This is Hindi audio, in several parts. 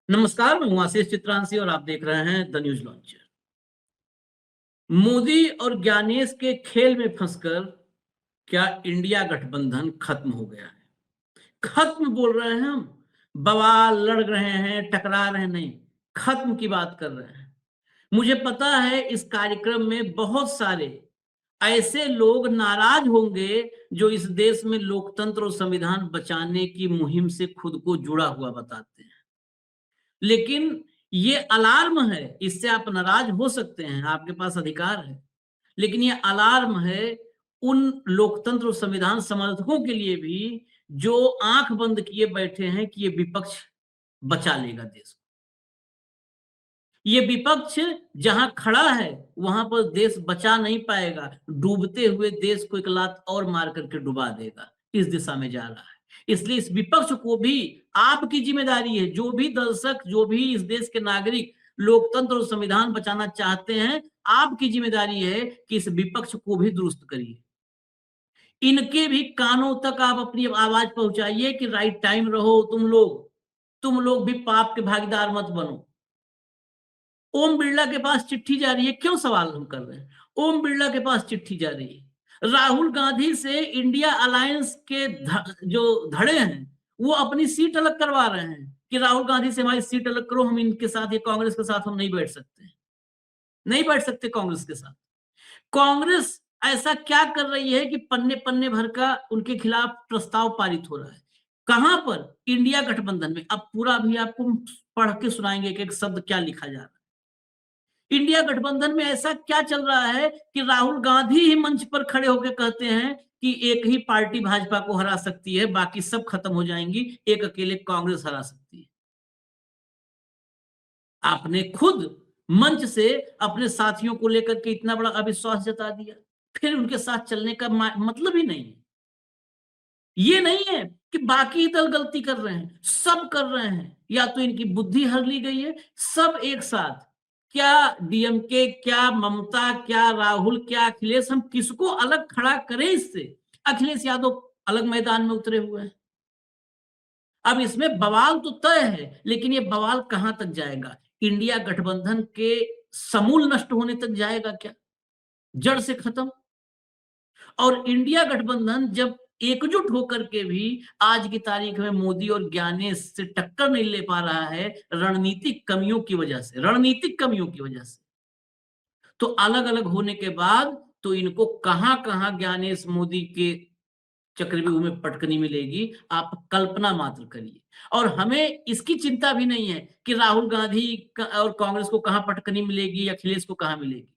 नमस्कार, मैं हूं आशीष चित्रांशी और आप देख रहे हैं द न्यूज लॉन्चर। मोदी और ज्ञानेश के खेल में फंसकर क्या इंडिया गठबंधन खत्म हो गया है? खत्म बोल रहे हैं हम, बवाल लड़ रहे हैं, टकरा रहे हैं, नहीं, खत्म की बात कर रहे हैं। मुझे पता है इस कार्यक्रम में बहुत सारे ऐसे लोग नाराज होंगे जो इस देश में लोकतंत्र और संविधान बचाने की मुहिम से खुद को जुड़ा हुआ बताते हैं। लेकिन ये अलार्म है, इससे आप नाराज हो सकते हैं, आपके पास अधिकार है। लेकिन ये अलार्म है उन लोकतंत्र और संविधान समर्थकों के लिए भी जो आंख बंद किए बैठे हैं कि ये विपक्ष बचा लेगा देश को। ये विपक्ष जहां खड़ा है वहां पर देश बचा नहीं पाएगा, डूबते हुए देश को एक लात और मार करके डुबा देगा। इस दिशा में जा रहा है। इसलिए इस विपक्ष को भी आपकी जिम्मेदारी है, जो भी दर्शक, जो भी इस देश के नागरिक लोकतंत्र और संविधान बचाना चाहते हैं, आपकी जिम्मेदारी है कि इस विपक्ष को भी दुरुस्त करिए। इनके भी कानों तक आप अपनी आवाज पहुंचाइए कि राइट टाइम रहो, तुम लोग भी पाप के भागीदार मत बनो। ओम बिरला के पास चिट्ठी जा रही है, क्यों सवाल हम कर रहे हैं? ओम बिरला के पास चिट्ठी जा रही है, राहुल गांधी से इंडिया अलायंस के जो धड़े हैं वो अपनी सीट अलग करवा रहे हैं कि राहुल गांधी से हमारी सीट अलग करो, हम इनके साथ, ये कांग्रेस के साथ हम नहीं बैठ सकते, नहीं बैठ सकते कांग्रेस के साथ। कांग्रेस ऐसा क्या कर रही है कि पन्ने पन्ने भर का उनके खिलाफ प्रस्ताव पारित हो रहा है? कहां पर? इंडिया गठबंधन में। अब पूरा भी आपको पढ़ के सुनाएंगे कि एक शब्द क्या लिखा जा रहा है। इंडिया गठबंधन में ऐसा क्या चल रहा है कि राहुल गांधी ही मंच पर खड़े होकर कहते हैं कि एक ही पार्टी भाजपा को हरा सकती है, बाकी सब खत्म हो जाएंगी, एक अकेले कांग्रेस हरा सकती है। आपने खुद मंच से अपने साथियों को लेकर के इतना बड़ा अविश्वास जता दिया, फिर उनके साथ चलने का मतलब ही नहीं है। ये नहीं है कि बाकी दल गलती कर रहे हैं, सब कर रहे हैं, या तो इनकी बुद्धि हर ली गई है, सब एक साथ। क्या डीएमके, क्या ममता, क्या राहुल, क्या अखिलेश, हम किसको अलग खड़ा करें इससे? अखिलेश यादव अलग मैदान में उतरे हुए हैं। अब इसमें बवाल तो तय है, लेकिन ये बवाल कहां तक जाएगा? इंडिया गठबंधन के समूल नष्ट होने तक जाएगा क्या? जड़ से खत्म। और इंडिया गठबंधन जब एकजुट होकर के भी आज की तारीख में मोदी और ज्ञानेश से टक्कर नहीं ले पा रहा है, रणनीतिक कमियों की वजह से, रणनीतिक कमियों की वजह से, तो अलग अलग होने के बाद तो इनको कहां कहां ज्ञानेश मोदी के चक्रव्यूह में पटकनी मिलेगी, आप कल्पना मात्र करिए। और हमें इसकी चिंता भी नहीं है कि राहुल गांधी और कांग्रेस को कहां पटकनी मिलेगी या अखिलेश को कहां मिलेगी।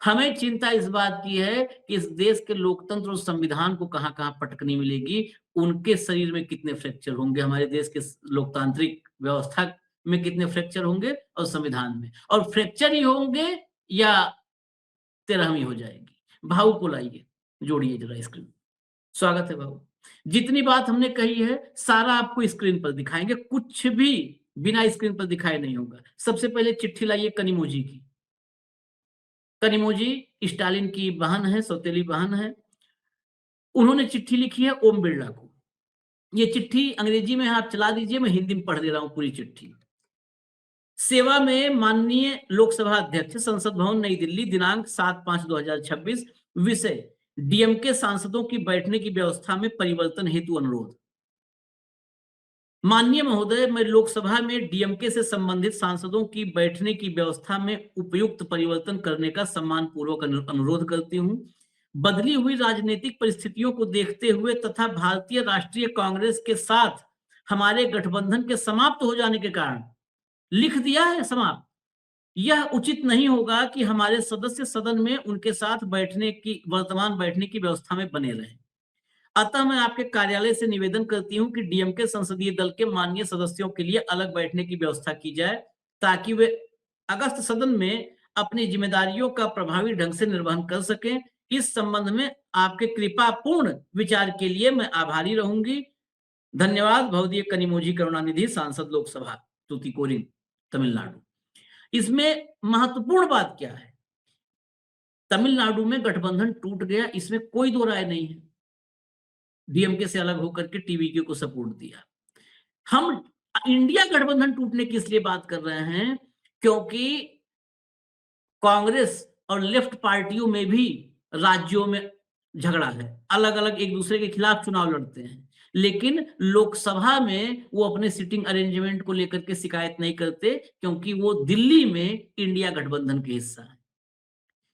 हमें चिंता इस बात की है कि इस देश के लोकतंत्र और संविधान को कहां कहां पटकनी मिलेगी, उनके शरीर में कितने फ्रैक्चर होंगे, हमारे देश के लोकतांत्रिक व्यवस्था में कितने फ्रैक्चर होंगे और संविधान में, और फ्रैक्चर ही होंगे या तिरहमी हो जाएगी। भाऊ को लाइए, जोड़िए जरा स्क्रीन। स्वागत है भाऊ। जितनी बात हमने कही है सारा आपको स्क्रीन पर दिखाएंगे, कुछ भी बिना स्क्रीन पर दिखाए नहीं होगा। सबसे पहले चिट्ठी लाइए कनिमोजी की। कनिमोजी स्टालिन की बहन है, सौतेली बहन है। उन्होंने चिट्ठी लिखी है ओम बिरला को। ये चिट्ठी अंग्रेजी में आप चला दीजिए, मैं हिंदी में पढ़ दे रहा हूं पूरी चिट्ठी। सेवा में माननीय लोकसभा अध्यक्ष, संसद भवन नई दिल्ली, दिनांक 7/5/2026। विषय: डीएमके सांसदों की बैठने की व्यवस्था में परिवर्तन हेतु अनुरोध। माननीय महोदय, मैं लोकसभा में डीएमके से संबंधित सांसदों की बैठने की व्यवस्था में उपयुक्त परिवर्तन करने का सम्मानपूर्वक अनुरोध करती हूं। बदली हुई राजनीतिक परिस्थितियों को देखते हुए तथा भारतीय राष्ट्रीय कांग्रेस के साथ हमारे गठबंधन के समाप्त हो जाने के कारण, लिख दिया है समाप्त, यह उचित नहीं होगा कि हमारे सदस्य सदन में उनके साथ बैठने की, वर्तमान बैठने की व्यवस्था में बने रहें। अतः मैं आपके कार्यालय से निवेदन करती हूं कि डीएमके संसदीय दल के माननीय सदस्यों के लिए अलग बैठने की व्यवस्था की जाए, ताकि वे अगस्त सदन में अपनी जिम्मेदारियों का प्रभावी ढंग से निर्वहन कर सकें। इस संबंध में आपके कृपापूर्ण विचार के लिए मैं आभारी रहूंगी। धन्यवाद। भवदीय कनिमोजी करुणानिधि, सांसद लोकसभा तूतीकोरिन, तमिलनाडु। इसमें महत्वपूर्ण बात क्या है? तमिलनाडु में गठबंधन टूट गया, इसमें कोई दो राय नहीं है। डीएमके से अलग होकर के टीवीके को सपोर्ट दिया। हम इंडिया गठबंधन टूटने की इसलिए बात कर रहे हैं क्योंकि कांग्रेस और लेफ्ट पार्टियों में भी राज्यों में झगड़ा है, अलग अलग एक दूसरे के खिलाफ चुनाव लड़ते हैं, लेकिन लोकसभा में वो अपने सीटिंग अरेंजमेंट को लेकर के शिकायत नहीं करते क्योंकि वो दिल्ली में इंडिया गठबंधन के हिस्सा है।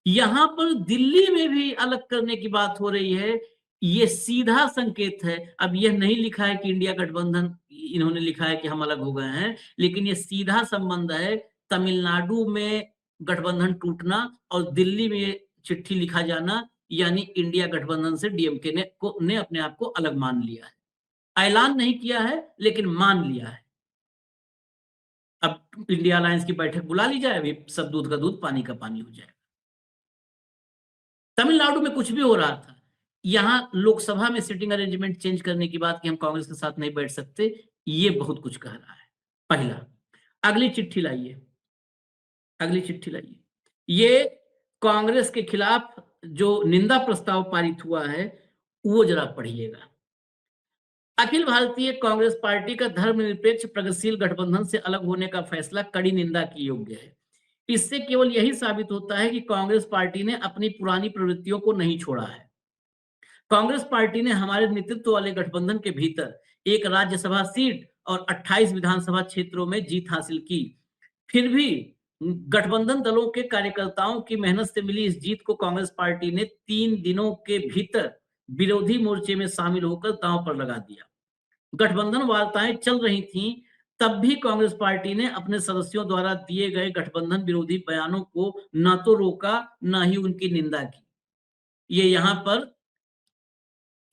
यहां पर दिल्ली में भी अलग करने की बात हो रही है, ये सीधा संकेत है। अब यह नहीं लिखा है कि इंडिया गठबंधन, इन्होंने लिखा है कि हम अलग हो गए हैं, लेकिन ये सीधा संबंध है तमिलनाडु में गठबंधन टूटना और दिल्ली में चिट्ठी लिखा जाना, यानी इंडिया गठबंधन से डीएमके ने अपने आप को अलग मान लिया है। ऐलान नहीं किया है लेकिन मान लिया है। अब इंडिया अलायंस की बैठक बुला ली जाए, अभी सब दूध का दूध पानी का पानी हो जाए। तमिलनाडु में कुछ भी हो रहा था, यहां लोकसभा में सिटिंग अरेंजमेंट चेंज करने की बात कि हम कांग्रेस के साथ नहीं बैठ सकते, ये बहुत कुछ कह रहा है। पहला, अगली चिट्ठी लाइए, अगली चिट्ठी लाइए। ये कांग्रेस के खिलाफ जो निंदा प्रस्ताव पारित हुआ है वो जरा पढ़िएगा। अखिल भारतीय कांग्रेस पार्टी का धर्मनिरपेक्ष प्रगतिशील गठबंधन से अलग होने का फैसला कड़ी निंदा की योग्य है। इससे केवल यही साबित होता है कि कांग्रेस पार्टी ने अपनी पुरानी प्रवृत्तियों को नहीं छोड़ा है। कांग्रेस पार्टी ने हमारे नेतृत्व वाले गठबंधन के भीतर एक राज्यसभा सीट और 28 विधानसभा क्षेत्रों में जीत हासिल की। फिर भी गठबंधन दलों के कार्यकर्ताओं की मेहनत से मिली इस जीत को कांग्रेस पार्टी ने 3 दिनों के भीतर विरोधी मोर्चे में शामिल होकर दांव पर लगा दिया। गठबंधन वार्ताएं चल रही थीं, तब भी कांग्रेस पार्टी ने अपने सदस्यों द्वारा दिए गए गठबंधन विरोधी बयानों को न तो रोका न ही उनकी निंदा की। ये यहां पर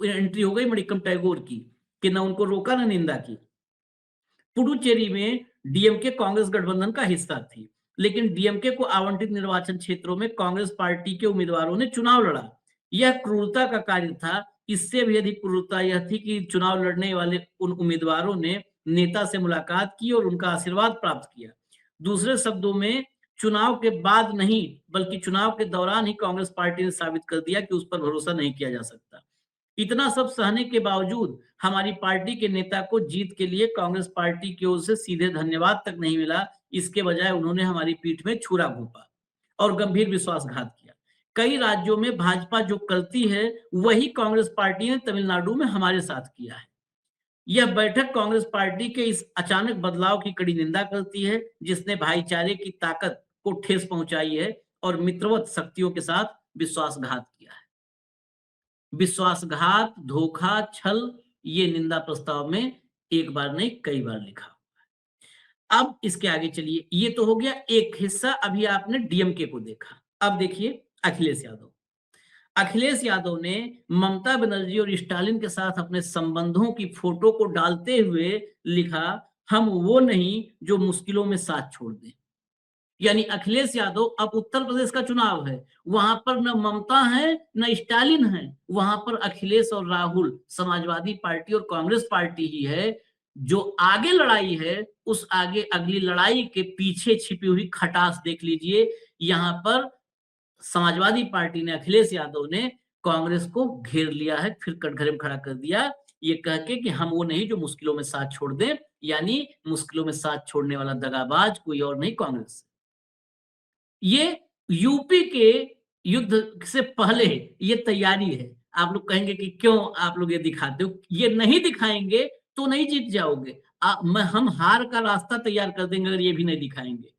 एंट्री हो गई मणिक्कम टैगोर की कि न उनको रोका न निंदा की। पुडुचेरी में डीएमके कांग्रेस गठबंधन का हिस्सा थी, लेकिन डीएमके को आवंटित निर्वाचन क्षेत्रों में कांग्रेस पार्टी के उम्मीदवारों ने चुनाव लड़ा। यह क्रूरता का कार्य था। इससे भी अधिक क्रूरता यह थी कि चुनाव लड़ने वाले उन उम्मीदवारों ने नेता से मुलाकात की और उनका आशीर्वाद प्राप्त किया। दूसरे शब्दों में, चुनाव के बाद नहीं बल्कि चुनाव के दौरान ही कांग्रेस पार्टी ने साबित कर दिया कि उस पर भरोसा नहीं किया जा सकता। इतना सब सहने के बावजूद हमारी पार्टी के नेता को जीत के लिए कांग्रेस पार्टी की ओर से सीधे धन्यवाद तक नहीं मिला। इसके बजाय उन्होंने हमारी पीठ में छुरा घोंपा और गंभीर विश्वासघात किया। कई राज्यों में भाजपा जो करती है वही कांग्रेस पार्टी ने तमिलनाडु में हमारे साथ किया है। यह बैठक कांग्रेस पार्टी के इस अचानक बदलाव की कड़ी निंदा करती है, जिसने भाईचारे की ताकत को ठेस पहुंचाई है और मित्रवत शक्तियों के साथ विश्वासघात किया है। विश्वासघात, धोखा, छल, ये निंदा प्रस्ताव में एक बार नहीं कई बार लिखा। अब इसके आगे चलिए, ये तो हो गया एक हिस्सा। अभी आपने डीएमके को देखा, अब देखिए अखिलेश यादव। अखिलेश यादव ने ममता बनर्जी और स्टालिन के साथ अपने संबंधों की फोटो को डालते हुए लिखा, हम वो नहीं जो मुश्किलों में साथ छोड़ दें। यानी अखिलेश यादव, अब उत्तर प्रदेश का चुनाव है, वहां पर न ममता है न स्टालिन है, वहां पर अखिलेश और राहुल, समाजवादी पार्टी और कांग्रेस पार्टी ही है। जो आगे लड़ाई है, उस आगे अगली लड़ाई के पीछे छिपी हुई खटास देख लीजिए। यहां पर समाजवादी पार्टी ने, अखिलेश यादव ने कांग्रेस को घेर लिया है, फिर कटघरे में खड़ा कर दिया, ये कह के कि हम वो नहीं जो मुश्किलों में साथ छोड़ दें। यानी मुश्किलों में साथ छोड़ने वाला दगाबाज कोई और नहीं, कांग्रेस। ये यूपी के युद्ध से पहले ये तैयारी है। आप लोग कहेंगे कि क्यों आप लोग ये दिखाते हो, ये नहीं दिखाएंगे तो नहीं जीत जाओगे। हम हार का रास्ता तैयार कर देंगे अगर ये भी नहीं दिखाएंगे।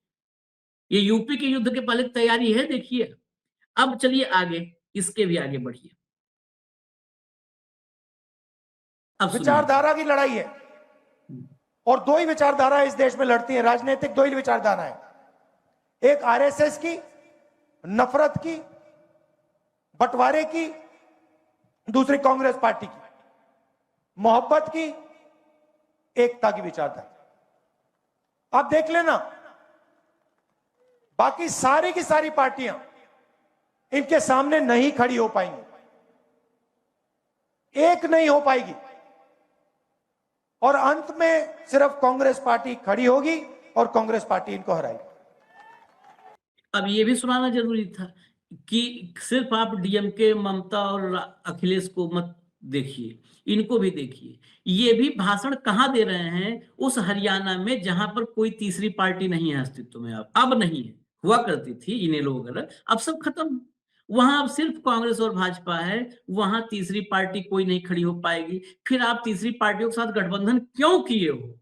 ये यूपी के युद्ध के पहले तैयारी है, देखिए। अब चलिए आगे, इसके भी आगे बढ़िए। अब विचारधारा की लड़ाई है और दो ही विचारधारा इस देश में लड़ती है, राजनीतिक दो ही विचारधारा है। एक आरएसएस की, नफरत की, बंटवारे की, दूसरी कांग्रेस पार्टी की, मोहब्बत की, एकता की विचारधारा। आप देख लेना, बाकी सारी की सारी पार्टियां इनके सामने नहीं खड़ी हो पाएंगी, एक नहीं हो पाएगी, और अंत में सिर्फ कांग्रेस पार्टी खड़ी होगी और कांग्रेस पार्टी इनको हराएगी। अब ये भी सुनाना जरूरी था कि सिर्फ आप डीएमके, ममता और अखिलेश को मत देखिए, इनको भी देखिए, ये भी भाषण कहाँ दे रहे हैं? उस हरियाणा में जहां पर कोई तीसरी पार्टी नहीं है अस्तित्व में, अब नहीं है। हुआ करती थी इन्हें लोग अलग, अब सब खत्म। वहां अब सिर्फ कांग्रेस और भाजपा है, वहां तीसरी पार्टी कोई नहीं खड़ी हो पाएगी। फिर आप तीसरी पार्टियों के साथ गठबंधन क्यों किए हो?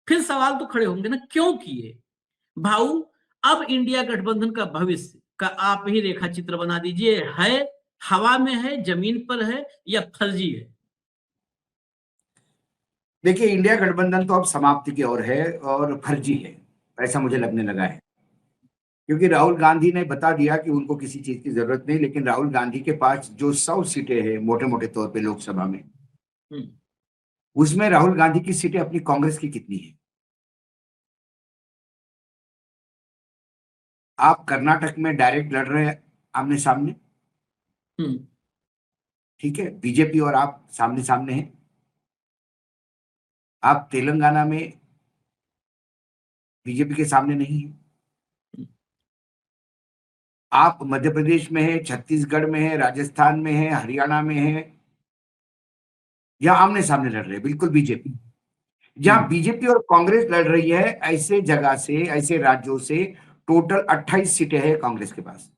फिर सवाल तो खड़े होंगे ना, क्यों किए भाऊ? अब इंडिया गठबंधन का भविष्य का आप ही रेखा चित्र बना दीजिए। है, हवा में है, जमीन पर है, या फर्जी है? देखिए, इंडिया गठबंधन तो अब समाप्ति की ओर है और फर्जी है, ऐसा मुझे लगने लगा है। क्योंकि राहुल गांधी ने बता दिया कि उनको किसी चीज की जरूरत नहीं, लेकिन राहुल गांधी के पास जो 100 सीटें हैं मोटे मोटे तौर पे लोकसभा में, उसमें राहुल गांधी की सीटें अपनी कांग्रेस की कितनी है? आप कर्नाटक में डायरेक्ट लड़ रहे हैं आमने सामने, ठीक है, बीजेपी और आप सामने सामने हैं। आप तेलंगाना में बीजेपी के सामने नहीं है। आप मध्य प्रदेश में है, छत्तीसगढ़ में है, राजस्थान में है, हरियाणा में है, या आमने सामने लड़ रहे हैं बिल्कुल बीजेपी। जहां बीजेपी और कांग्रेस लड़ रही है, ऐसे जगह से, ऐसे राज्यों से टोटल 28 सीटें हैं कांग्रेस के पास।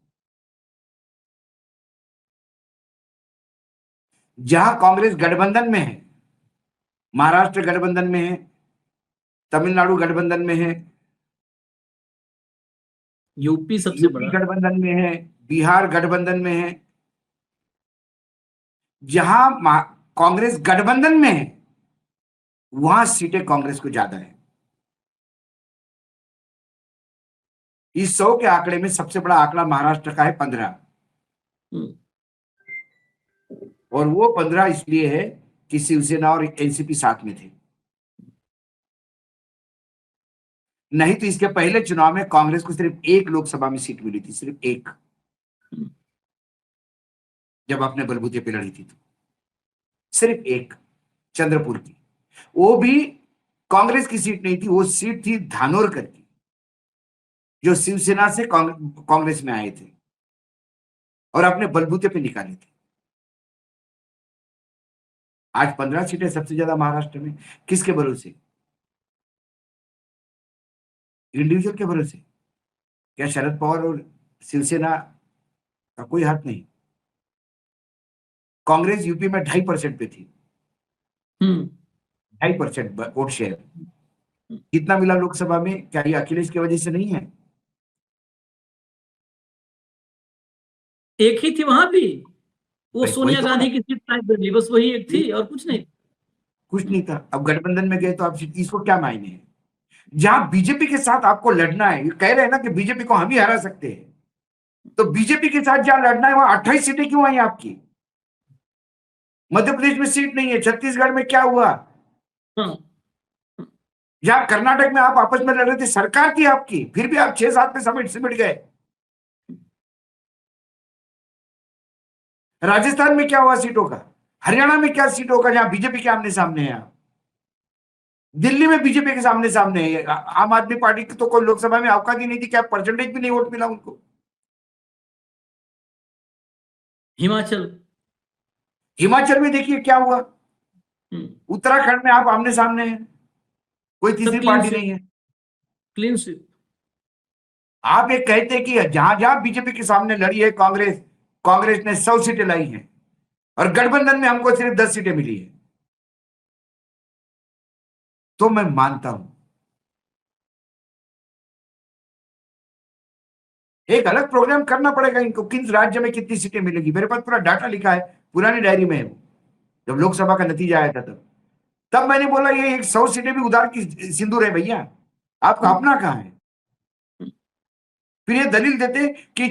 जहां कांग्रेस गठबंधन में है, महाराष्ट्र गठबंधन में है, तमिलनाडु गठबंधन में है, यूपी सबसे यूपी बड़ा। गठबंधन में है, बिहार गठबंधन में है। जहां कांग्रेस गठबंधन में है, वहां सीटें कांग्रेस को ज्यादा है। इस 100 के आंकड़े में सबसे बड़ा आंकड़ा महाराष्ट्र का है 15, और वो 15 इसलिए है कि शिवसेना और एनसीपी साथ में थे। नहीं तो इसके पहले चुनाव में कांग्रेस को सिर्फ एक लोकसभा में सीट मिली थी, सिर्फ एक, जब अपने बलबूते पे लड़ी थी तो सिर्फ एक, चंद्रपुर की। वो भी कांग्रेस की सीट नहीं थी, वो सीट थी धानोरकर की, जो शिवसेना से कांग्रेस में आए थे और अपने बलबूते पे निकाले थे। आज 15 सीटें सबसे ज्यादा महाराष्ट्र में, किसके भरोसे? इंडिविजुअल के भरोसे। क्या शरद पवार और शिवसेना का कोई हाथ नहीं? कांग्रेस यूपी में 2.5% पे थी, 2.5% वोट शेयर। कितना मिला लोकसभा में? क्या ये अखिलेश की वजह से नहीं है? एक ही थी वहां भी, वो वही सोनिया तो गांधी है। की सीट टाइप बदली, बस वही एक थी और कुछ नहीं। कुछ नहीं था। अब गठबंधन में गए तो आप इसको क्या मायने हैं? जहां बीजेपी के साथ आपको लड़ना है, कह रहे हैं ना कि बीजेपी को हम ही हरा सकते हैं, तो बीजेपी के साथ जहां लड़ना है वहां 28 सीटें क्यों आई आपकी? मध्य प्रदेश में सीट नहीं है, छत्तीसगढ़ में क्या हुआ? हाँ, जहां कर्नाटक में आप आपस में लड़ रहे थे, सरकार थी आपकी, फिर भी आप 6-7 में सिमट गए। राजस्थान में क्या हुआ सीटों का? हरियाणा में क्या सीटों का, जहां बीजेपी के आमने सामने है आप? दिल्ली में बीजेपी के सामने सामने है। आम आदमी पार्टी की तो कोई लोकसभा में औकात ही नहीं थी, क्या परसेंटेज भी नहीं वोट मिला उनको। हिमाचल। हिमाचल में देखिए क्या हुआ। हम्म, उत्तराखंड में आप आमने सामने हैं, कोई सब तीसरी क्लीन पार्टी स्वीप, नहीं है। Clean sweep. आप एक कहते हैं कि जहां जहां बीजेपी के सामने लड़ी है कांग्रेस, कांग्रेस ने 100 सीटें लाई हैं, और गठबंधन में हमको सिर्फ 10 सीटें मिली है। तो मैं मानता हूं एक अलग प्रोग्राम करना पड़ेगा इनको, किस राज्य में कितनी सीटें मिलेगी। मेरे पास पूरा डाटा लिखा है, पुरानी डायरी में है वो, जब लोकसभा का नतीजा आया था तब तब मैंने बोला ये एक 100 सीटें भी उधार की सिंदूर है भैया, आपका अपना कहां है? फिर ये दलील देते कि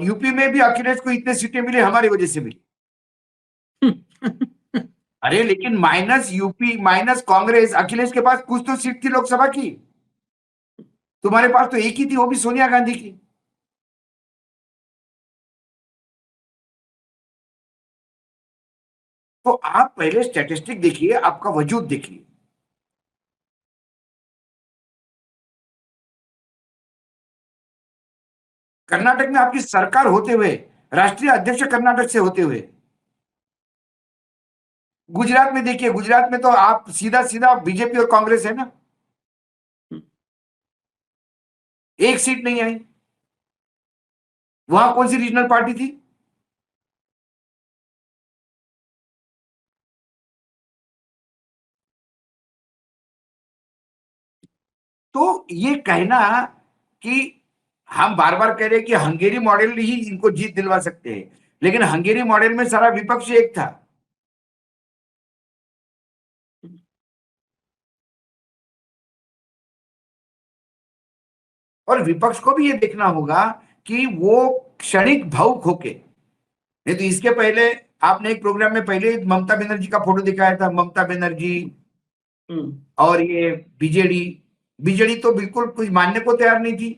यूपी में भी अखिलेश को इतने सीटें मिले हमारी वजह से मिली। अरे लेकिन minus UP minus Congress, Akhilesh के पास कुछ तो सीट थी लोकसभा की, तुम्हारे पास तो एक ही थी, वो भी सोनिया गांधी की। तो आप पहले स्टैटिस्टिक देखिए, आपका वजूद देखिए। कर्नाटक में आपकी सरकार होते हुए, राष्ट्रीय अध्यक्ष कर्नाटक से होते हुए, गुजरात में देखिए, गुजरात में तो आप सीधा सीधा बीजेपी और कांग्रेस है ना, एक सीट नहीं आई। वहां कौन सी रीजनल पार्टी थी? तो ये कहना कि हम बार बार कह रहे हैं कि हंगेरी मॉडल ही इनको जीत दिलवा सकते हैं, लेकिन हंगेरी मॉडल में सारा विपक्ष एक था। और विपक्ष को भी ये देखना होगा कि वो क्षणिक भावुक होके, नहीं तो इसके पहले आपने एक प्रोग्राम में पहले ममता बनर्जी का फोटो दिखाया था, ममता बनर्जी और ये बीजेडी। बीजेडी तो बिल्कुल कुछ मानने को तैयार नहीं थी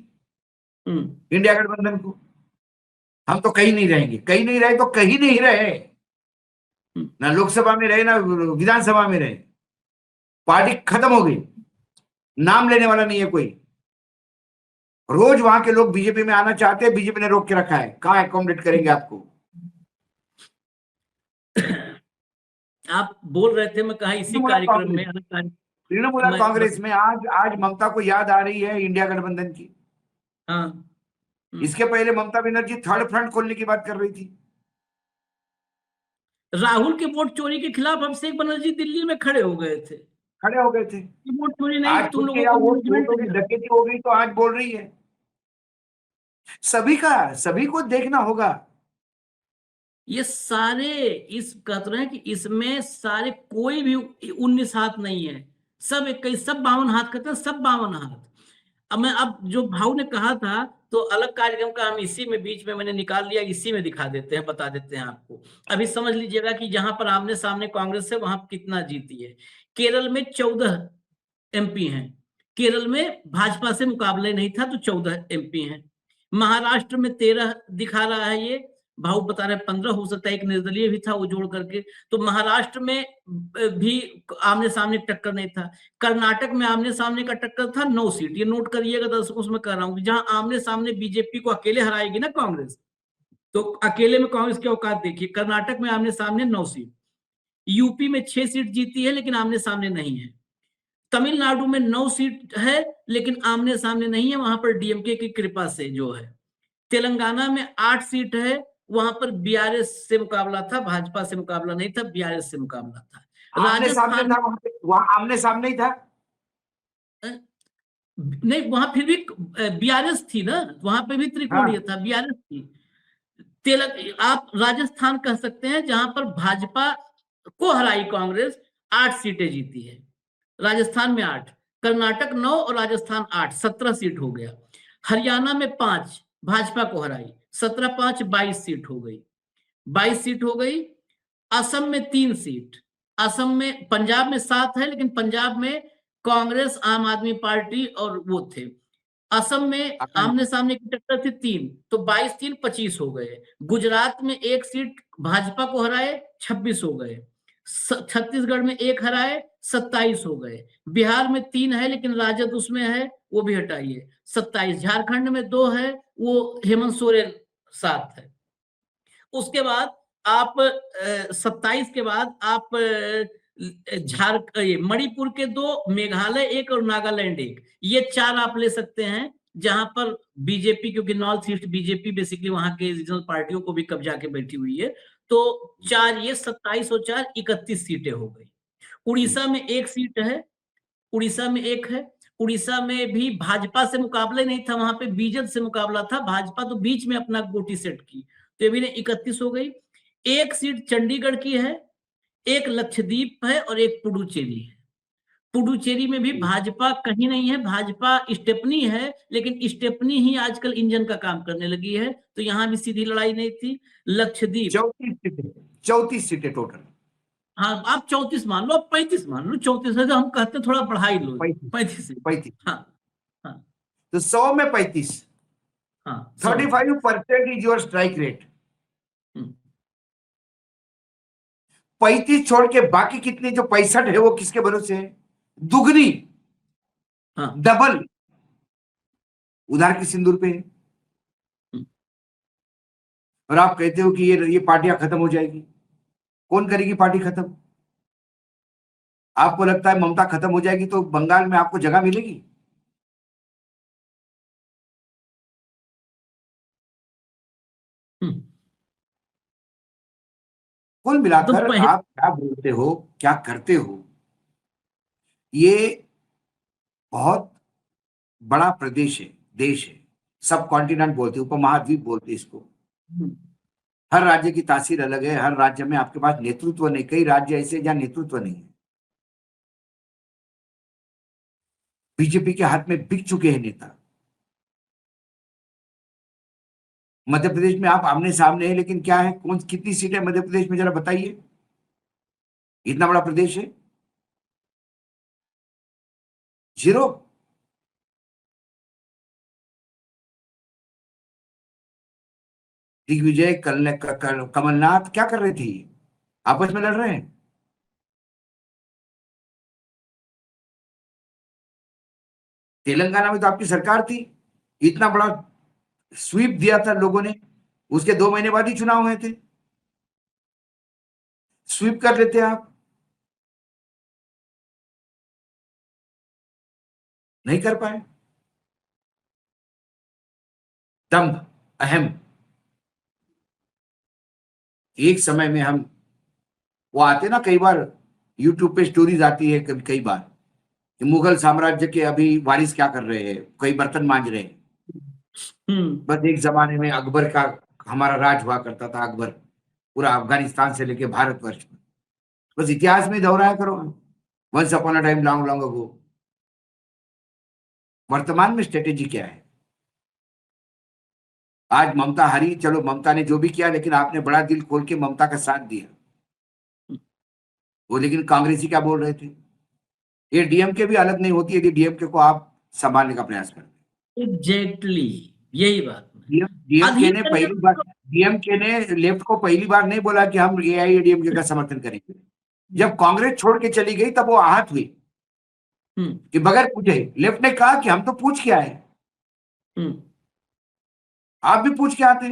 इंडिया गठबंधन को। हम तो कहीं नहीं रहेंगे, कहीं नहीं रहे तो कहीं नहीं रहे, ना लोकसभा में रहे ना विधानसभा में रहे, पार्टी खत्म हो गई, नाम लेने वाला नहीं है कोई। रोज वहां के लोग बीजेपी में आना चाहते हैं, बीजेपी ने रोक के रखा है, कहां अकोमोडेट करेंगे आपको। आप बोल रहे थे, मैं कहा इसी कार्यक्रम में तृणमूल मैं कांग्रेस में आज आज ममता को याद आ रही है इंडिया गठबंधन की। हाँ इसके पहले ममता बनर्जी थर्ड फ्रंट खोलने की बात कर रही थी। राहुल के वोट चोरी के खिलाफ अभिषेक बनर्जी दिल्ली में खड़े हो गए थे। खड़े हो गए थे। वोट चोरी नहीं, आज तुम खुद के लोगों यहाँ को वोटों की डकैती हो गई तो आज बोल रही है। सभी को देखना होगा। ये सारे इस कहते रहे हैं कि इसमें सारे कोई भी 19 हाथ नहीं है, सब 21, सब 52 हाथ कहते हैं, सब 52 हाथ। अब जो भाऊ ने कहा था तो अलग कार्यक्रम का हम इसी में बीच में मैंने निकाल लिया, इसी में दिखा देते हैं, बता देते हैं आपको। अभी समझ लीजिएगा कि जहां पर आमने सामने कांग्रेस है वहां कितना जीती है। केरल में 14 एमपी हैं, केरल में भाजपा से मुकाबले नहीं था तो 14 एमपी हैं। महाराष्ट्र में 13 दिखा रहा है, ये भाव बता रहे 15, हो सकता है एक निर्दलीय भी था वो जोड़ करके। तो महाराष्ट्र में भी आमने सामने टक्कर नहीं था। कर्नाटक में आमने सामने का टक्कर था 9 सीट, ये नोट करिएगा दर्शकों, उसमें कह रहा हूं जहां आमने सामने बीजेपी को अकेले हराएगी ना कांग्रेस, तो अकेले में कांग्रेस की औकात देखिए। कर्नाटक में आमने सामने 9 सीट, यूपी में 6 सीट जीती है लेकिन आमने सामने नहीं है। तमिलनाडु में 9 सीट है लेकिन आमने सामने नहीं है, वहां पर डीएमके की कृपा से जो है। तेलंगाना में 8 सीट है, वहां पर बीआरएस से मुकाबला था, भाजपा से मुकाबला नहीं था, बीआरएस से मुकाबला था। आमने सामने राजस्थान था वहां आमने सामने ही था नहीं, वहां फिर भी बीआरएस थी ना, वहां पे भी त्रिकोणीय था, बीआरएस थी। आप राजस्थान कह सकते हैं जहां पर भाजपा को हराई कांग्रेस, 8 सीटें जीती है, राजस्थान में 8, कर्नाटक 9 और राजस्थान 8, 17 सीट हो गया। हरियाणा में 5 भाजपा को हराई, 17 5 22 सीट हो गई, 22 सीट हो गई। असम में 3 सीट, असम में, पंजाब में 7 है लेकिन पंजाब में कांग्रेस आम आदमी पार्टी और वो थे। असम में आमने सामने की टक्कर थी 3, तो 22 3 25 हो गए। गुजरात में 1 सीट भाजपा को हराए, 26 हो गए। छत्तीसगढ़ में 1 हराए, 27 हो गए। बिहार में 3 है लेकिन राजद उसमें है, वो भी हटाइए, 27। झारखंड में 2 है, वो हेमंत सोरेन 7 है। उसके बाद आप 27 के बाद आप मणिपुर के 2, मेघालय 1 और नागालैंड 1, ये 4 आप ले सकते हैं जहां पर बीजेपी, क्योंकि नॉर्थ ईस्ट बीजेपी बेसिकली वहां के रीजनल पार्टियों को भी कब्जा के बैठी हुई है, तो 4 ये 27 और 4 31 सीटें हो गई। उड़ीसा में 1 सीट है, उड़ीसा में 1 है। उड़ीसा में भी भाजपा से मुकाबला नहीं था, वहां पे बीजेपी से मुकाबला था, भाजपा तो बीच में अपना गोटी सेट की, तो ये भी 31 हो गई। 1 सीट चंडीगढ़ की है, 1 लक्षद्वीप है और 1 पुडुचेरी है। पुडुचेरी में भी भाजपा कहीं नहीं है, भाजपा स्टेपनी है, लेकिन स्टेपनी ही आजकल इंजन का काम करने लगी है, तो यहां भी सीधी लड़ाई नहीं थी। लक्षद्वीप 34 सीटें टोटल। हाँ, आप 34 मान लो, आप 35 मान लो, 34 है तो हम कहते थोड़ा बढ़ाई लो, 35। हाँ हाँ तो 100 में 35, हाँ 35% इज योर स्ट्राइक रेट। 35 छोड़ के बाकी कितने जो 65 है वो किसके भरोसे है? दुगनी, हाँ डबल उधार की सिंदूर पे है। और आप कहते हो कि ये पार्टियां खत्म हो जाएगी। कौन करेगी पार्टी खत्म? आपको लगता है ममता खत्म हो जाएगी तो बंगाल में आपको जगह मिलेगी? हम्म। कुल तो मिलाकर पहले आप क्या बोलते हो, क्या करते हो, ये बहुत बड़ा प्रदेश है, देश है, सब कॉन्टिनेंट बोलते हैं, उपमहाद्वीप बोलते हैं इसको। हर राज्य की तासीर अलग है, हर राज्य में आपके पास नेतृत्व नहीं, कई राज्य ऐसे जहां नेतृत्व नहीं है। बीजेपी के हाथ में बिक चुके हैं नेता। मध्य प्रदेश में आप आमने सामने है, लेकिन क्या है, कौन कितनी सीटें मध्य प्रदेश में, जरा बताइए, इतना बड़ा प्रदेश है, 0। दिग्विजय कमलनाथ क्या कर रहे थे, आपस में लड़ रहे हैं। तेलंगाना में तो आपकी सरकार थी, इतना बड़ा स्वीप दिया था लोगों ने, उसके 2 महीने बाद ही चुनाव हुए थे। स्वीप कर लेते आप, नहीं कर पाए। दम्भ, अहम। एक समय में हम, वो आते ना कई बार, यूट्यूब पे स्टोरीज आती है कई कई बार कि मुगल साम्राज्य के अभी वारिस क्या कर रहे हैं, कई बर्तन मांज रहे हैं। बस एक जमाने में अकबर का हमारा राज हुआ करता था, अकबर पूरा अफगानिस्तान से लेके भारतवर्ष में। बस इतिहास में दोहराया करो, once upon a time long long ago. वर्तमान में स्ट्रेटेजी क्या है? आज ममता हारी, चलो ममता ने जो भी किया, लेकिन आपने बड़ा दिल खोल के ममता का साथ दिया। वो लेकिन कांग्रेसी क्या बोल रहे थे, ये डीएमके भी अलग नहीं होती यदि डीएमके को आप संभालने का प्रयास करते। एग्जैक्टली यही बात है। डीएमके ने अधिकतर पहली बार, डीएमके ने लेफ्ट को पहली बार नहीं बोला कि हम एआईएडीएमके का समर्थन करेंगे। जब कांग्रेस छोड़ के चली गई तब वो आहत हुई कि बगैर पूछे लेफ्ट ने कहा कि हम तो पूछ के आए, आप भी पूछ के आते।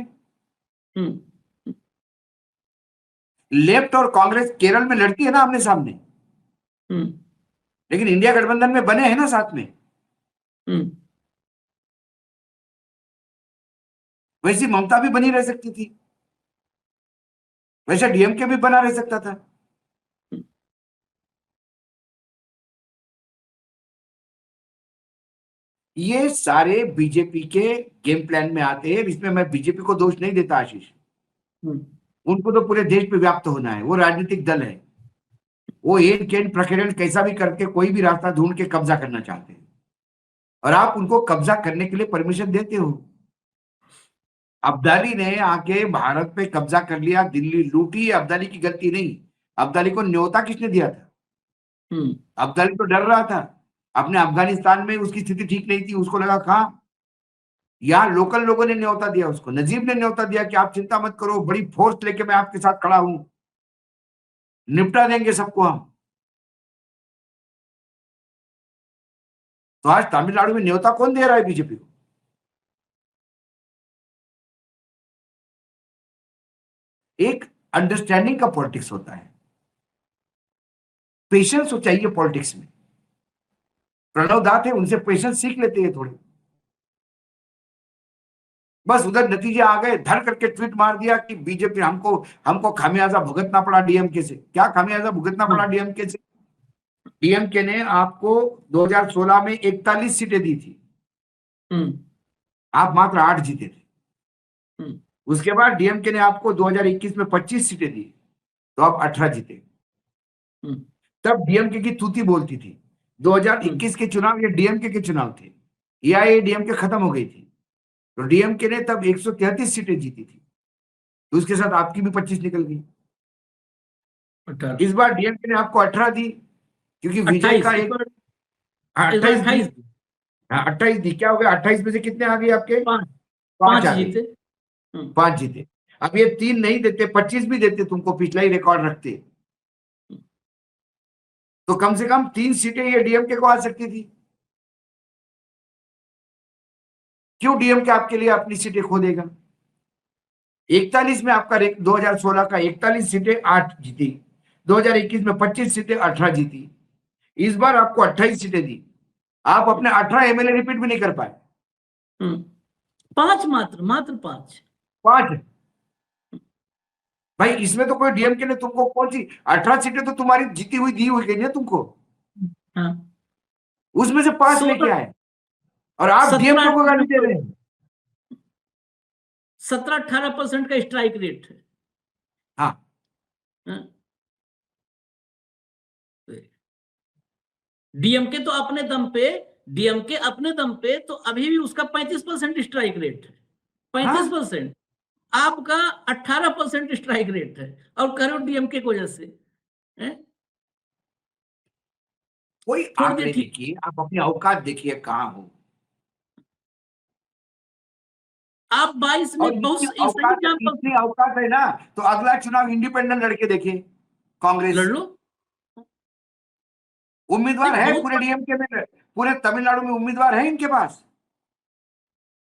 लेफ्ट और कांग्रेस केरल में लड़ती है ना आमने सामने, लेकिन इंडिया गठबंधन में बने हैं ना साथ में। वैसी ममता भी बनी रह सकती थी, वैसे डीएमके भी बना रह सकता था। ये सारे बीजेपी के गेम प्लान में आते हैं। इसमें मैं बीजेपी को दोष नहीं देता आशीष, उनको तो पूरे देश पे व्याप्त होना है, वो राजनीतिक दल है, वो एन केन प्रकरण कैसा भी करके कोई भी रास्ता ढूंढ के कब्जा करना चाहते हैं, और आप उनको कब्जा करने के लिए परमिशन देते हो। अब्दाली ने आके भारत पे कब्जा कर लिया, दिल्ली लूटी, अब्दाली की गलती नहीं। अब्दाली को न्योता किसने दिया था? अब्दाली तो डर रहा था, अपने अफगानिस्तान में उसकी स्थिति ठीक नहीं थी, उसको लगा कहा, यहाँ लोकल लोगों ने न्योता दिया उसको, नजीब ने न्योता दिया कि आप चिंता मत करो, बड़ी फोर्स लेके मैं आपके साथ खड़ा हूं, निपटा देंगे सबको हम। तो आज तमिलनाडु में न्योता कौन दे रहा है बीजेपी को? एक अंडरस्टैंडिंग का पॉलिटिक्स होता है, पेशेंस चाहिए पॉलिटिक्स में। प्रणव दा थे, उनसे पेशेंस सीख लेते हैं थोड़े। बस उधर नतीजे आ गए, धर करके ट्वीट मार दिया कि बीजेपी हमको हमको खामियाजा भुगतना पड़ा डीएमके से। क्या खामियाजा भुगतना पड़ा डीएमके से? डीएमके ने आपको 2016 में 41 सीटें दी थी, आप मात्र 8 जीते थे। उसके बाद डीएमके ने आपको 2021 में 25 सीटें दी, तो आप 18 जीते। तब डीएमके की तूती बोलती थी। 2021 के चुनाव ये डीएमके के चुनाव थे, एआईएडीएमके खत्म हो गई थी, तो डीएमके ने तब 133 सीटें जीती थी, तो उसके साथ आपकी भी 25 निकल गई। इस बार डीएमके ने आपको 18 दी, क्योंकि विजय का एक 28 दी। क्या हो गया, 28 में से कितने आ गए आपके? 5 आ गए, 5 जीते। अब ये 3 नहीं देते, 25 भी देते तुमको, पिछला ही रिकॉर्ड रखते, तो कम से कम 3 सीटें ये डीएमके को आ सकती थी। क्यों डीएमके आपके लिए अपनी सीटें खो देगा? 41 में आपका 2016 का 41 सीटें 8 जीती, 2021 में 25 सीटें 18 जीती, इस बार आपको 28 सीटें दी, आप अपने 18 एमएलए रिपीट भी नहीं कर पाए। 5 मात्र 5 भाई इसमें तो कोई डीएमके ने तुमको कौन सी 18 सीटें तो तुम्हारी जीती हुई दी हुई गई ना तुमको, हाँ, उसमें से 5 लेके आए और आप डीएमके को गाली दे रहे हैं। 17-18% का स्ट्राइक रेट है। हाँ, डीएमके तो अपने दम पे तो अभी भी उसका 35% स्ट्राइक रेट है। 35%, आपका 18% स्ट्राइक रेट है और करो डीएमके की वजह से। कोई आंकड़े देखिए, आप अपनी औकात देखिए कहाँ हो आप। 22 में बहुत इतनी औकात है ना, तो अगला चुनाव इंडिपेंडेंट लड़के देखिए, कांग्रेस लड़ लो, उम्मीदवार है पूरे डीएमके में, पूरे तमिलनाडु में उम्मीदवार है इनके पास।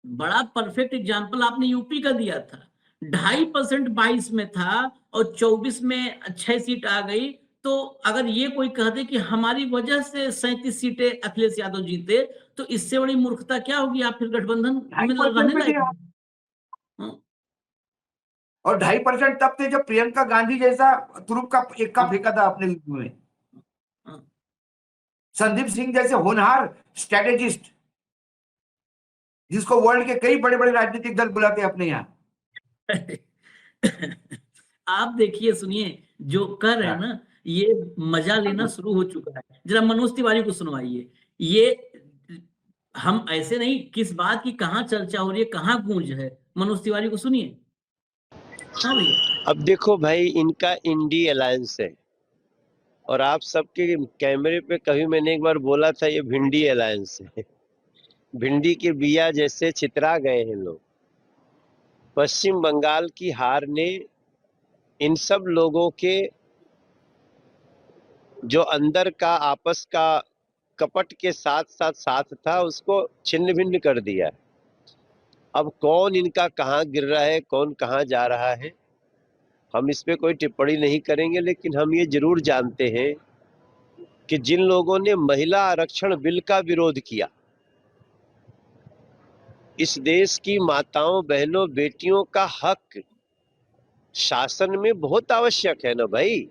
बड़ा परफेक्ट एग्जांपल आपने यूपी का दिया था, 2.5% 22 में था और 24 में 6 सीट आ गई। तो अगर ये कोई कह दे कि हमारी वजह से 37 सीटें अखिलेश यादव जीते, तो इससे बड़ी मूर्खता क्या होगी? आप फिर गठबंधन में रहने लायक। और 2.5% तब थे जब प्रियंका गांधी जैसा तुरुप का एक्का फेंका था अपने में, संदीप सिंह जैसे होनहार स्ट्रेटेजिस्ट, जिसको वर्ल्ड के कई बड़े बड़े राजनीतिक दल बुलाते हैं अपने यहाँ। आप देखिए, सुनिए, जो कर रहे हैं ना, ये मजा लेना शुरू हो चुका है। जरा मनोज तिवारी को सुनवाइए। ये हम ऐसे नहीं, किस बात की कहाँ चर्चा हो रही है, कहाँ गूंज है, मनोज तिवारी को सुनिए। हाँ भैया। अब देखो भाई, इनका इंडी अलायंस है और आप सबके कैमरे पे कभी मैंने एक बार बोला था ये भिंडी अलायंस है। भिंडी के बिया जैसे छितरा गए हैं लोग। पश्चिम बंगाल की हार ने इन सब लोगों के जो अंदर का आपस का कपट के साथ था उसको छिन्न भिन्न कर दिया। अब कौन इनका कहाँ गिर रहा है, कौन कहाँ जा रहा है, हम इस पे कोई टिप्पणी नहीं करेंगे, लेकिन हम ये जरूर जानते हैं कि जिन लोगों ने महिला आरक्षण बिल का विरोध किया, इस देश की माताओं, बहनों, बेटियों का हक शासन में बहुत आवश्यक है ना भाई।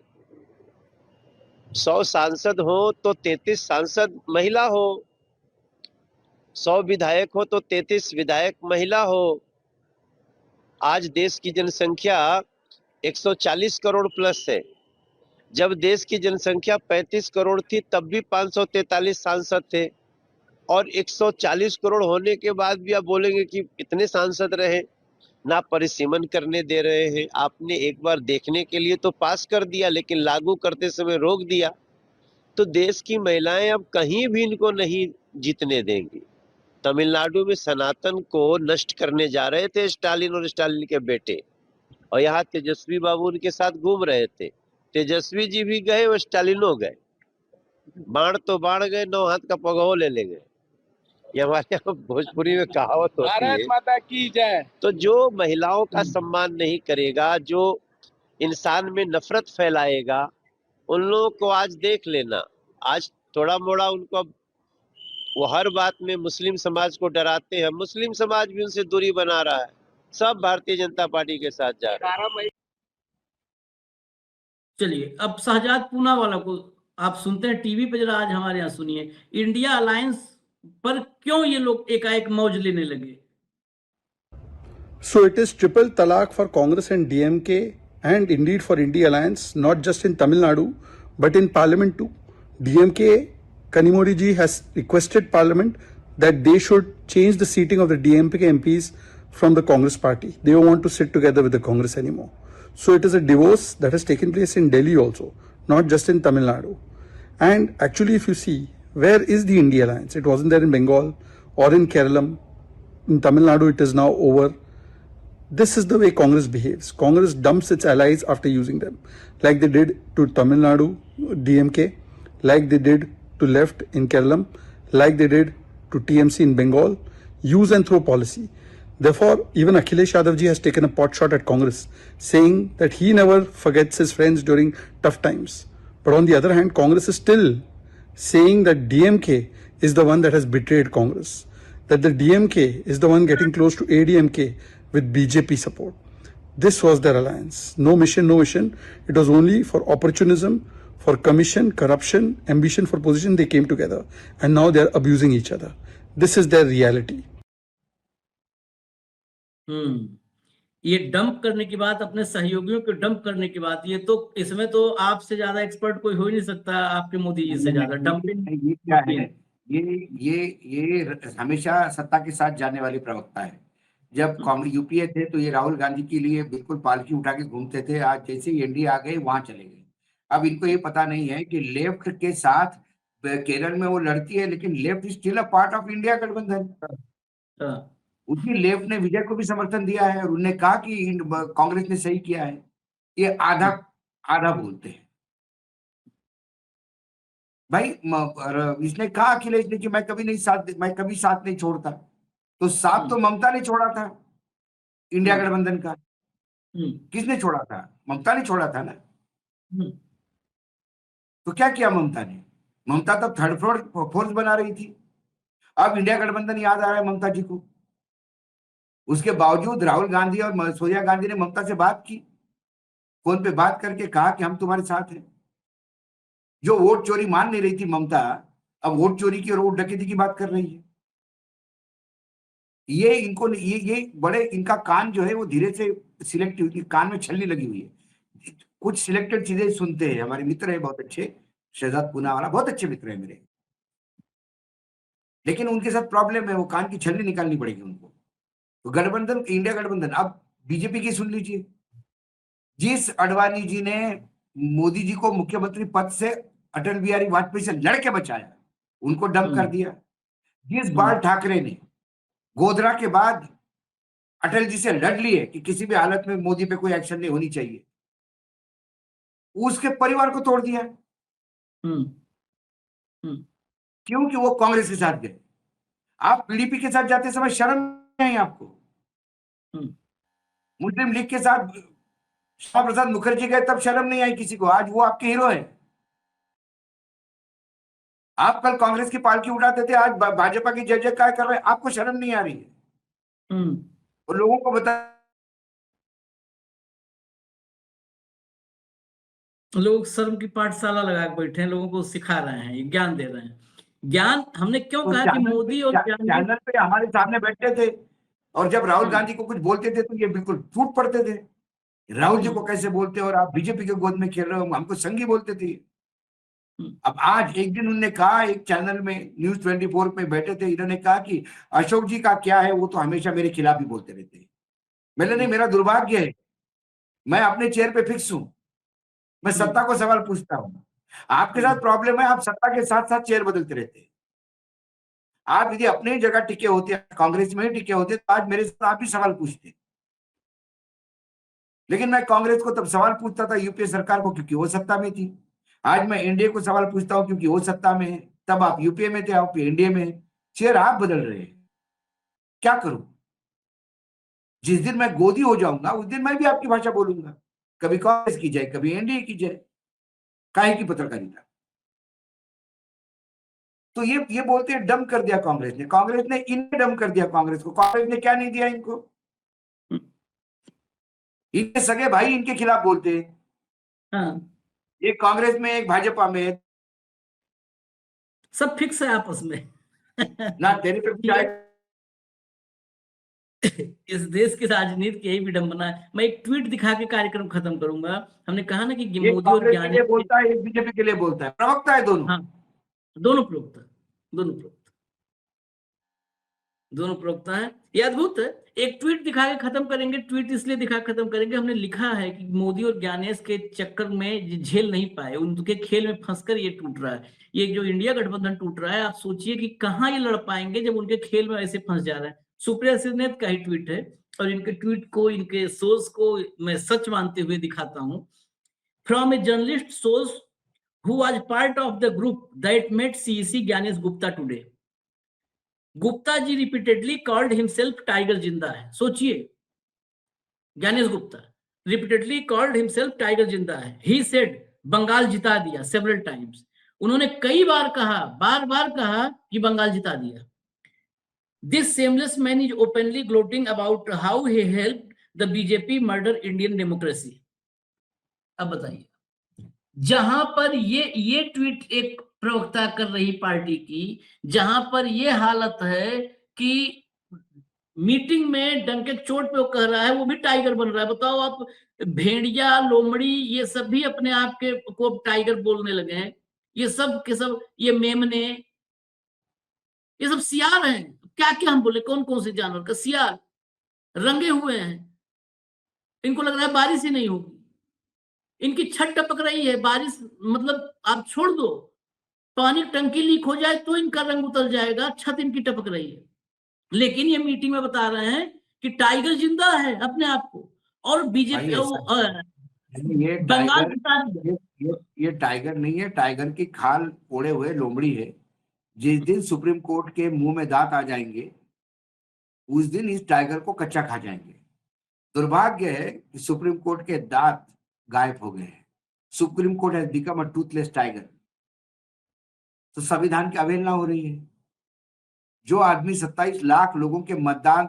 100 सांसद हो तो 33 सांसद महिला हो, 100 विधायक हो तो 33 विधायक महिला हो। आज देश की जनसंख्या 140 करोड़ प्लस है। जब देश की जनसंख्या 35 करोड़ थी तब भी 543 सांसद थे, और 140 करोड़ होने के बाद भी आप बोलेंगे कि इतने सांसद रहे, ना परिसीमन करने दे रहे हैं। आपने एक बार देखने के लिए तो पास कर दिया, लेकिन लागू करते समय रोक दिया। तो देश की महिलाएं अब कहीं भी इनको नहीं जीतने देंगी। तमिलनाडु में सनातन को नष्ट करने जा रहे थे स्टालिन और स्टालिन के बेटे, और यहाँ तेजस्वी बाबू उनके साथ घूम रहे थे। तेजस्वी जी भी गए और स्टालिनो गए। बाण तो बाण गए, 9 हाथ का पगहो ले गए। ये हमारे यहाँ भोजपुरी में कहावत होती है। भारत माता की जय। तो जो महिलाओं का सम्मान नहीं करेगा, जो इंसान में नफरत फैलाएगा, उन लोगों को आज देख लेना। आज थोड़ा मोड़ा उनको, वो हर बात में मुस्लिम समाज को डराते हैं, मुस्लिम समाज भी उनसे दूरी बना रहा है। सब भारतीय जनता पार्टी के साथ जा रहे हैं। चलिए, अब शहजाद पूनावाला को आप सुनते हैं टीवी पे, जरा आज हमारे यहाँ सुनिए, इंडिया अलायंस पर क्यों ये लोग एकाएक मौज लेने लगे। So it is triple talaq for Congress and DMK, and indeed for India Alliance, not just in Tamil Nadu, but in Parliament too. DMK, Kanimodi ji has requested Parliament that they should change the seating of the DMK MPs from the Congress party. They don't want to sit together with the Congress anymore. So it is a divorce that has taken place in Delhi also, not just in Tamil Nadu. And actually, if you see, where is the India Alliance? It wasn't there in Bengal or in Kerala. In Tamil Nadu, it is now over. This is the way Congress behaves. Congress dumps its allies after using them, like they did to Tamil Nadu DMK, like they did to left in Kerala, like they did to TMC in Bengal. Use and throw policy. Therefore, even Akhilesh Yadav ji has taken a pot shot at Congress, saying that he never forgets his friends during tough times. But on the other hand, Congress is still saying that DMK is the one that has betrayed Congress, that the DMK is the one getting close to ADMK with BJP support. This was their alliance. No mission, no vision. It was only for opportunism, for commission, corruption, ambition for position. They came together and now they are abusing each other. This is their reality. ये डंप करने की बात, अपने सहयोगियों को डंप करने की बात, ये तो इसमें तो आपसे ज्यादा एक्सपर्ट कोई हो ही नहीं सकता, आपके मोदी जी से ज्यादा डंपिंग। ये क्या है, ये हमेशा सत्ता के साथ जाने वाली प्रवक्ता है। जब कांग्रेस यूपीए थे तो ये राहुल गांधी के लिए बिल्कुल पालकी उठा के घूमते थे, आज जैसे ही एनडीए आ गए वहां चले गए। अब इनको ये पता नहीं है कि लेफ्ट के साथ केरल में वो लड़ती है, लेकिन left is still a part of India गठबंधन। उसी लेफ्ट ने विजय को भी समर्थन दिया है और उन्होंने कहा कि कांग्रेस ने सही किया है। ये आधा आधा बोलते हैं भाई। इसने कहा अखिलेश ने कि मैं कभी साथ नहीं छोड़ता, तो साथ तो ममता ने छोड़ा था इंडिया गठबंधन का। किसने छोड़ा था? ममता ने छोड़ा था ना। तो क्या किया ममता ने? ममता तब थर्ड फोर्स बना रही थी। अब इंडिया गठबंधन याद आ रहा है ममता जी को। उसके बावजूद राहुल गांधी और सोनिया गांधी ने ममता से बात की, फोन पे बात करके कहा कि हम तुम्हारे साथ हैं। जो वोट चोरी मान नहीं रही थी ममता, अब वोट चोरी की और वोट डकैती की बात कर रही है। ये बड़े, इनका कान जो है वो धीरे से सिलेक्टिव, कान में छलनी लगी हुई है। कुछ सिलेक्टेड चीजें सुनते हैं। हमारे मित्र है बहुत अच्छे, शहजाद पूना वाला, बहुत अच्छे मित्र है मेरे, लेकिन उनके साथ प्रॉब्लम है, वो कान की छलनी निकालनी पड़ेगी उनको। तो गठबंधन, इंडिया गठबंधन। अब बीजेपी की सुन लीजिए। जिस अडवाणी जी ने मोदी जी को मुख्यमंत्री पद से अटल बिहारी वाजपेयी से लड़के बचाया, उनको डंप कर दिया। जिस बाल ठाकरे ने गोधरा के बाद अटल जी से लड़ लिए कि किसी भी हालत में मोदी पे कोई एक्शन नहीं होनी चाहिए, उसके परिवार को तोड़ दिया। क्योंकि वो कांग्रेस के साथ गए। आप पीडीपी के साथ जाते समय शर्म नहीं आई आपको? मुस्लिम लीग के साथ श्यामा प्रसाद मुखर्जी गए तब शर्म नहीं आई किसी को? आज वो आपके हीरो है। आप कल कांग्रेस की पालकी उठाते थे, आज भाजपा की जय जयकार कर रहे हैं, आपको शर्म नहीं आ रही है? और लोगों को बता, लोग शर्म की पाठशाला लगा के बैठे हैं, लोगों को सिखा रहे हैं, ज्ञान दे रहे हैं। ज्ञान हमने क्यों तो कहा कि मोदी और चैनल पे हमारे सामने बैठते थे और जब राहुल गांधी को कुछ बोलते थे तो ये बिल्कुल टूट पड़ते थे। राहुल जी को कैसे बोलते और आप बीजेपी के गोद में खेल रहे हो, हमको संगी बोलते थे। अब आज एक दिन उन्होंने कहा, एक चैनल में न्यूज 24 में बैठे थे, इन्होंने कहा कि अशोक जी का क्या है, वो तो हमेशा मेरे खिलाफ ही बोलते रहते हैं। मैंने नहीं, मेरा दुर्भाग्य है, मैं अपने चेयर पे फिक्स हूं, मैं सत्ता को सवाल पूछता हूं। आपके साथ प्रॉब्लम है, आप सत्ता के साथ साथ चेयर बदलते रहते हैं। आप यदि अपनी जगह टिके होते, कांग्रेस में ही टिके होते, तो आज मेरे साथ आप भी सवाल पूछते। लेकिन मैं कांग्रेस को तब सवाल पूछता था, यूपीए सरकार को, क्योंकि वो सत्ता में थी। आज मैं एनडीए को सवाल पूछता हूं क्योंकि वो सत्ता में है। तब आप यूपीए में थे, आप एनडीए में है, चेयर आप बदल रहे हैं। क्या करूं? जिस दिन मैं गोदी हो जाऊंगा उस दिन मैं भी आपकी भाषा बोलूंगा, कभी कांग्रेस की जय, कभी एनडीए की जय। काहे की पत्रकारिता? तो ये बोलते हैं डम कर दिया कांग्रेस ने। कांग्रेस ने इन्हें डम कर दिया। कांग्रेस को कांग्रेस ने क्या नहीं दिया इनको? इनके सगे भाई इनके खिलाफ बोलते हैं। एक कांग्रेस में, एक भाजपा में, सब फिक्स है आपस में। ना तेरे पे कुछ आए। इस देश की राजनीति की यही विडंबना है। मैं एक ट्वीट दिखा के कार्यक्रम खत्म करूंगा। हमने कहा ना कि मोदी और ज्ञानी बोलता है, एक बीजेपी के लिए बोलता है, प्रवक्ता है दोनों। हाँ, दोनों प्रवक्ता है। ये अद्भुत है। एक ट्वीट दिखा के खत्म करेंगे। ट्वीट इसलिए दिखा के खत्म करेंगे, हमने लिखा है कि मोदी और ज्ञानेश के चक्कर में झेल नहीं पाए, उनके खेल में फंसकर ये टूट रहा है। ये जो इंडिया गठबंधन टूट रहा है, आप सोचिए कि कहाँ ये लड़ पाएंगे जब उनके खेल में ऐसे फंस जा रहे हैं। सुप्रिया सिन्हा का ही ट्वीट है और इनके ट्वीट को, इनके सोर्स को मैं सच मानते हुए दिखाता हूं। From a journalist source who was part of the group that met CEC Gyanesh Gupta today. Gupta ji repeatedly called himself Tiger Jinda hai. सोचिए, Gyanesh Gupta repeatedly called himself Tiger Jinda hai. He said Bengal जिता दिया several times. उन्होंने कई बार कहा, बार बार कहा कि बंगाल जिता दिया। This shameless man is openly gloating about how he helped the BJP murder Indian democracy. अब बताइए, जहां पर ये ट्वीट एक प्रवक्ता कर रही पार्टी की, जहां पर ये हालत है कि मीटिंग में डंके चोट पे वो कह रहा है, वो भी टाइगर बन रहा है। बताओ आप, भेड़िया, लोमड़ी, ये सब भी अपने आप के को टाइगर बोलने लगे हैं। ये सब के सब, ये मेमने, ये सब सियार हैं। क्या क्या हम बोले, कौन कौन से जानवर का सियार रंगे हुए हैं। इनको लग रहा है बारिश ही नहीं होगी, इनकी छत टपक रही है। बारिश मतलब आप छोड़ दो, पानी टंकी लीक हो जाए तो इनका रंग उतर जाएगा, छत इनकी टपक रही है। लेकिन ये मीटिंग में बता रहे हैं कि टाइगर जिंदा है अपने आप को, और बीजेपी बंगाल ये टाइगर नहीं है, टाइगर की खाल ओढ़े हुए लोमड़ी है। जिस दिन सुप्रीम कोर्ट के मुंह में दांत आ जाएंगे, उस दिन इस टाइगर को कच्चा खा जाएंगे। दुर्भाग्य है कि सुप्रीम कोर्ट के दांत गायब हो गए हैं। Supreme court has become a Toothless tiger. तो संविधान की अवहेलना हो रही है। जो आदमी 27 लाख लोगों के मतदान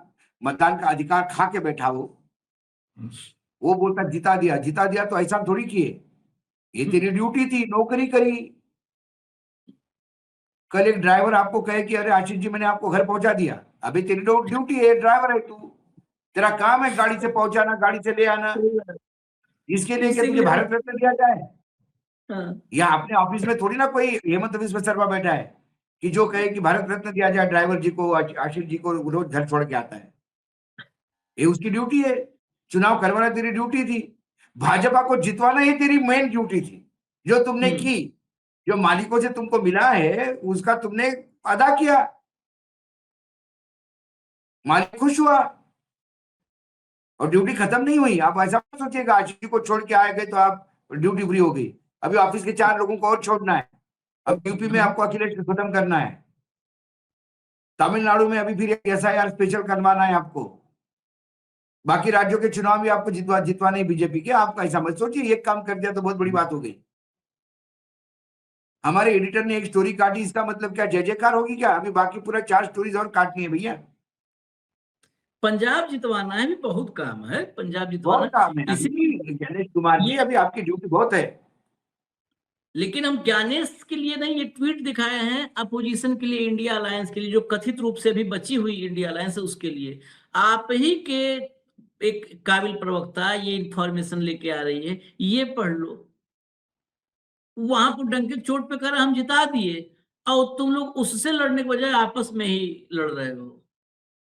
का अधिकार खा के बैठा हो, वो बोलता जिता दिया तो ऐसा थोड़ी किए, ये तेरी ड्यूटी थी, नौकरी करी। कल एक ड्राइवर आपको कहे कि अरे आशीष जी मैंने आपको घर पहुंचा दिया, अभी तेरी ड्यूटी है, ड्राइवर है तू, तेरा काम है गाड़ी से पहुंचाना, गाड़ी से ले आना। इसके लिए क्या तुझे भारत रत्न दिया जाए? या अपने ऑफिस में थोड़ी ना कोई हेमंत विश्व शर्मा बैठा है कि जो कहे कि भारत रत्न दिया जाए ड्राइवर जी को, आशीष जी को रोज घर छोड़ के आता है। ये उसकी ड्यूटी है। चुनाव करवाना तेरी ड्यूटी थी, भाजपा को जितवाना ही तेरी मेन ड्यूटी थी, जो तुमने की। जो मालिकों से तुमको मिला है उसका तुमने अदा किया, मालिक खुश हुआ, और ड्यूटी खत्म नहीं हुई। आप ऐसा मत सोचिएगा आशीष जी को छोड़ के आए गए तो आप ड्यूटी फ्री हो गई। अभी ऑफिस के 4 लोगों को और छोड़ना है। अब यूपी में आपको अखिलेश को खत्म करना है, तमिलनाडु में अभी फिर SIR स्पेशल करवाना है आपको, बाकी राज्यों के चुनाव भी आपको जितवाने बीजेपी के। आप ऐसा मत सोचिए एक काम कर दिया तो बहुत बड़ी बात हो गई। हमारे एडिटर ने एक स्टोरी काटी, इसका मतलब क्या जय जयकार होगी क्या? अभी बाकी पूरा 4 स्टोरीज और काटनी है भैया। पंजाब जितवाना है, भी बहुत काम है। पंजाब जितवाना बहुत काम है। गणेश कुमार जी अभी आपकी ड्यूटी बहुत है। लेकिन हम ज्ञानेश के लिए नहीं, ये ट्वीट दिखाए हैं अपोजिशन के लिए, इंडिया अलायंस के लिए, जो कथित रूप से अभी बची हुई इंडिया अलायंस है उसके लिए। आप ही के एक काबिल प्रवक्ता ये इंफॉर्मेशन लेके आ रही है, ये पढ़ लो। वहां पर डंके चोट पे कर हम जिता दिए, और तुम लोग उससे लड़ने के बजाय आपस में ही लड़ रहे हो।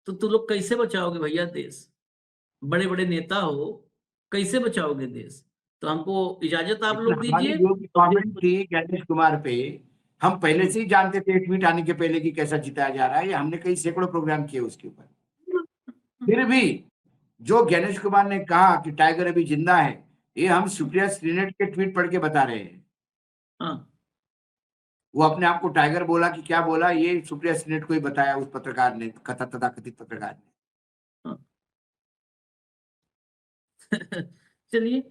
तो तुम लोग कैसे बचाओगे भैया देश? बड़े बड़े नेता हो, कैसे बचाओगे देश? तो हमको इजाजत आप लोग दीजिए। जो भी कमेंट थी गणेश कुमार पे, हम पहले से ही जानते थे ट्वीट आने के पहले कि कैसा जिताया जा रहा है। ये हमने कई सैकड़ों प्रोग्राम किए उसके ऊपर। फिर भी जो गणेश कुमार ने कहा कि टाइगर अभी जिंदा है, ये हम सुप्रिया श्रीनेट के ट्वीट पढ़ के बता रहे हैं। वो अपने आप को टाइगर बोला कि क्या बोला, ये सुप्रिया श्रीनेट को ही बताया उस पत्रकार ने, तथाकथित पत्रकार ने। चलिए,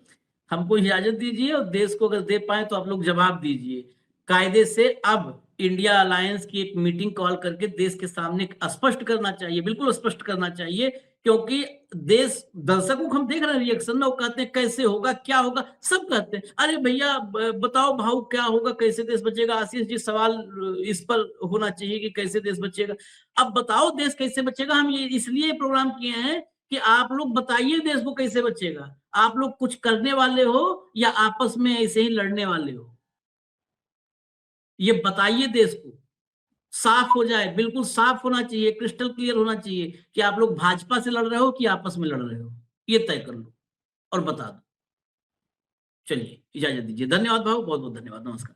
हमको इजाजत दीजिए, और देश को अगर दे पाए तो आप लोग जवाब दीजिए कायदे से। अब इंडिया अलायंस की एक मीटिंग कॉल करके देश के सामने स्पष्ट करना चाहिए, बिल्कुल स्पष्ट करना चाहिए, क्योंकि देश, दर्शकों को हम देख रहे हैं रिएक्शन ना, वो कहते हैं कैसे होगा, क्या होगा, सब कहते हैं अरे भैया बताओ भाऊ क्या होगा, कैसे देश बचेगा। आशीष जी सवाल इस पर होना चाहिए कि कैसे देश बचेगा। अब बताओ देश कैसे बचेगा। हम ये इसलिए प्रोग्राम किए हैं कि आप लोग बताइए देश को कैसे बचेगा। आप लोग कुछ करने वाले हो या आपस में ऐसे ही लड़ने वाले हो, ये बताइए। देश को साफ हो जाए, बिल्कुल साफ होना चाहिए, क्रिस्टल क्लियर होना चाहिए कि आप लोग भाजपा से लड़ रहे हो कि आपस में लड़ रहे हो। ये तय कर लो और बता दो। चलिए इजाजत दीजिए। धन्यवाद भाव, बहुत बहुत धन्यवाद, नमस्कार।